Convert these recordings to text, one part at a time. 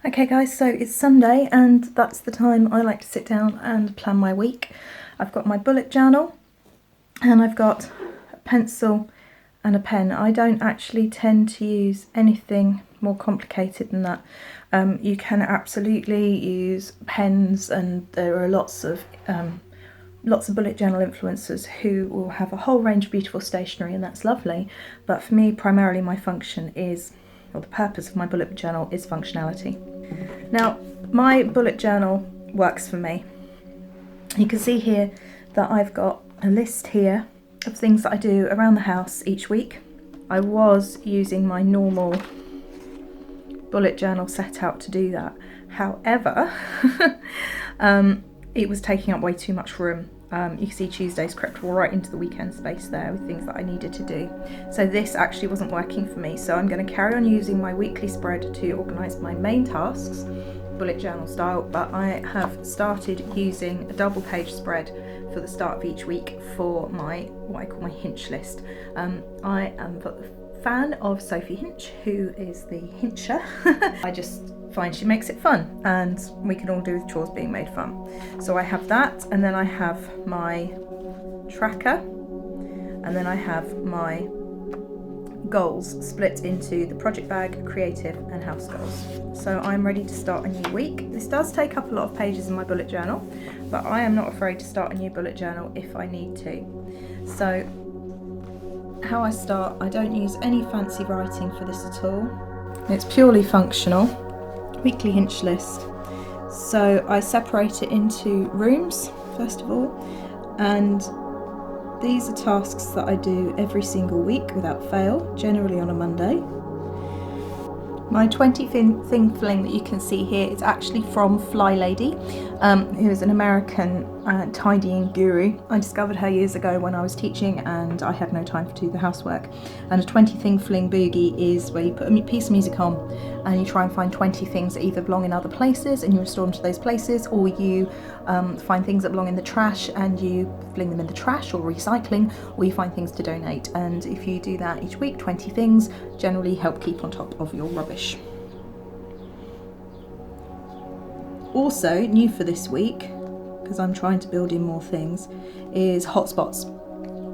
Okay guys, so it's Sunday and that's the time I like to sit down and plan my week. I've got my bullet journal and I've got a pencil and a pen. I don't actually tend to use anything more complicated than that. You can absolutely use pens, and there are lots of bullet journal influencers who will have a whole range of beautiful stationery, and that's lovely. But for me, primarily my function is, or the purpose of my bullet journal is functionality. Now, my bullet journal works for me. You can see here that I've got a list here of things that I do around the house each week. I was using my normal bullet journal set out to do that. However, it was taking up way too much room. You can see Tuesdays crept right into the weekend space there with things that I needed to do. So this actually wasn't working for me. So I'm going to carry on using my weekly spread to organise my main tasks, bullet journal style, but I have started using a double page spread for the start of each week for my, what I call my Hinch list. I am a fan of Sophie Hinch, who is the Hincher. I just find she makes it fun, and we can all do with chores being made fun. So I have that, and then I have my tracker, and then I have my goals split into the project bag, creative and house goals. So I'm ready to start a new week. This does take up a lot of pages in my bullet journal, but I am not afraid to start a new bullet journal if I need to. So how I start, I don't use any fancy writing for this at all. It's purely functional. Weekly Hinch list. So I separate it into rooms first of all, and these are tasks that I do every single week without fail, generally on a Monday. My 20 thing fling that you can see here is actually from Fly Lady, who is an American tidying guru. I discovered her years ago when I was teaching and I had no time to do the housework. And a 20 thing fling boogie is where you put a piece of music on and you try and find 20 things that either belong in other places and you restore them to those places, or you find things that belong in the trash and you fling them in the trash or recycling, or you find things to donate. And if you do that each week, 20 things generally help keep on top of your rubbish. Also, new for this week, because I'm trying to build in more things, is hotspots.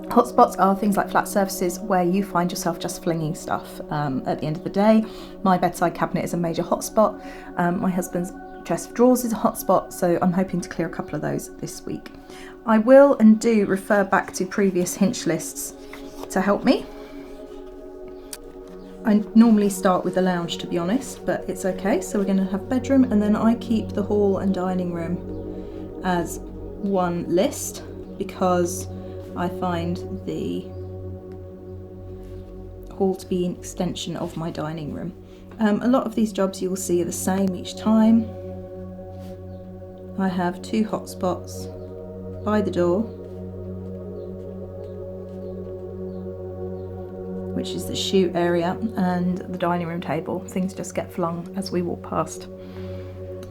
Hotspots are things like flat surfaces where you find yourself just flinging stuff at the end of the day. My bedside cabinet is a major hotspot. My husband's chest of drawers is a hotspot, so I'm hoping to clear a couple of those this week. I will and do refer back to previous Hinch lists to help me. I normally start with the lounge, to be honest, but it's okay. So we're going to have bedroom, and then I keep the hall and dining room as one list because I find the hall to be an extension of my dining room. A lot of these jobs you will see are the same each time. I have 2 hotspots by the door, which is the shoe area, and the dining room table. Things just get flung as we walk past,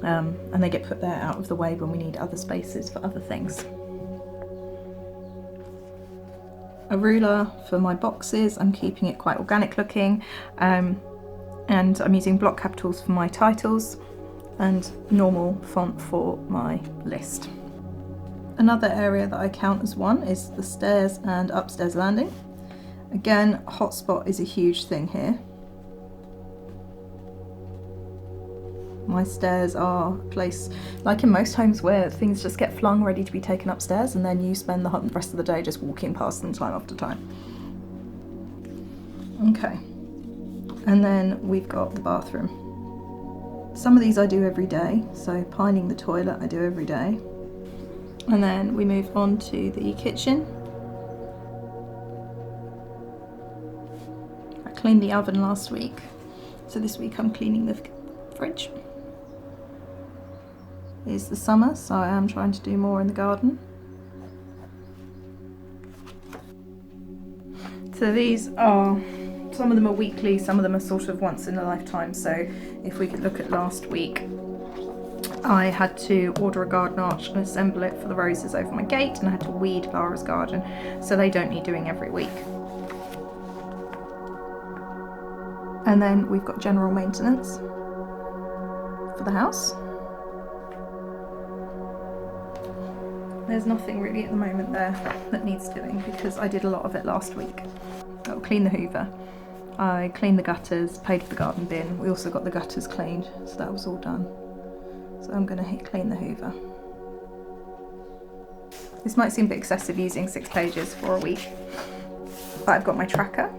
and they get put there out of the way when we need other spaces for other things. A ruler for my boxes, I'm keeping it quite organic looking, and I'm using block capitals for my titles and normal font for my list. Another area that I count as one is the stairs and upstairs landing. Again, hotspot is a huge thing here. My stairs are a place, like in most homes, where things just get flung ready to be taken upstairs, and then you spend the rest of the day just walking past them time after time. Okay, and then we've got the bathroom. Some of these I do every day, so piling the toilet I do every day. And then we move on to the kitchen. I cleaned the oven last week, so this week I'm cleaning the fridge. It's the summer, so I am trying to do more in the garden. So these are, some of them are weekly, some of them are sort of once in a lifetime. So if we could look at last week, I had to order a garden arch and assemble it for the roses over my gate, and I had to weed Lara's garden, so they don't need doing every week. And then we've got general maintenance. for the house. There's nothing really at the moment there that needs doing because I did a lot of it last week. I'll clean the hoover. I cleaned the gutters, paid for the garden bin. We also got the gutters cleaned, so that was all done. So I'm going to clean the hoover. This might seem a bit excessive using 6 pages for a week, but I've got my tracker.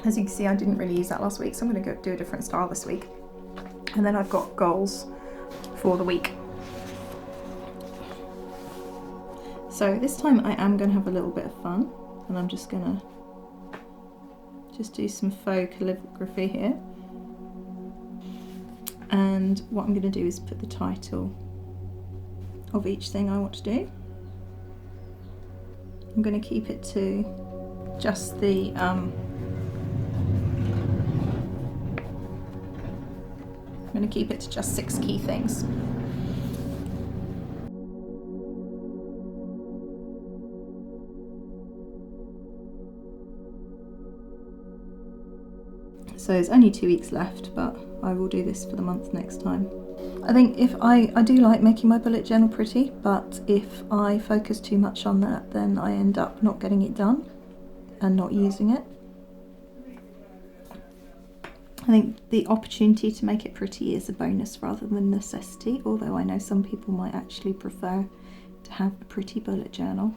As you can see, I didn't really use that last week, so I'm going to go do a different style this week. And then I've got goals for the week. So this time I am going to have a little bit of fun, and I'm just going to do some faux calligraphy here. And what I'm going to do is put the title of each thing I want to do. I'm going to keep it to just the I'm going to keep it to just 6 key things. So there's only 2 weeks left, but I will do this for the month next time. I think if I do like making my bullet journal pretty, but if I focus too much on that, then I end up not getting it done and not using it. I think the opportunity to make it pretty is a bonus rather than necessity, although I know some people might actually prefer to have a pretty bullet journal.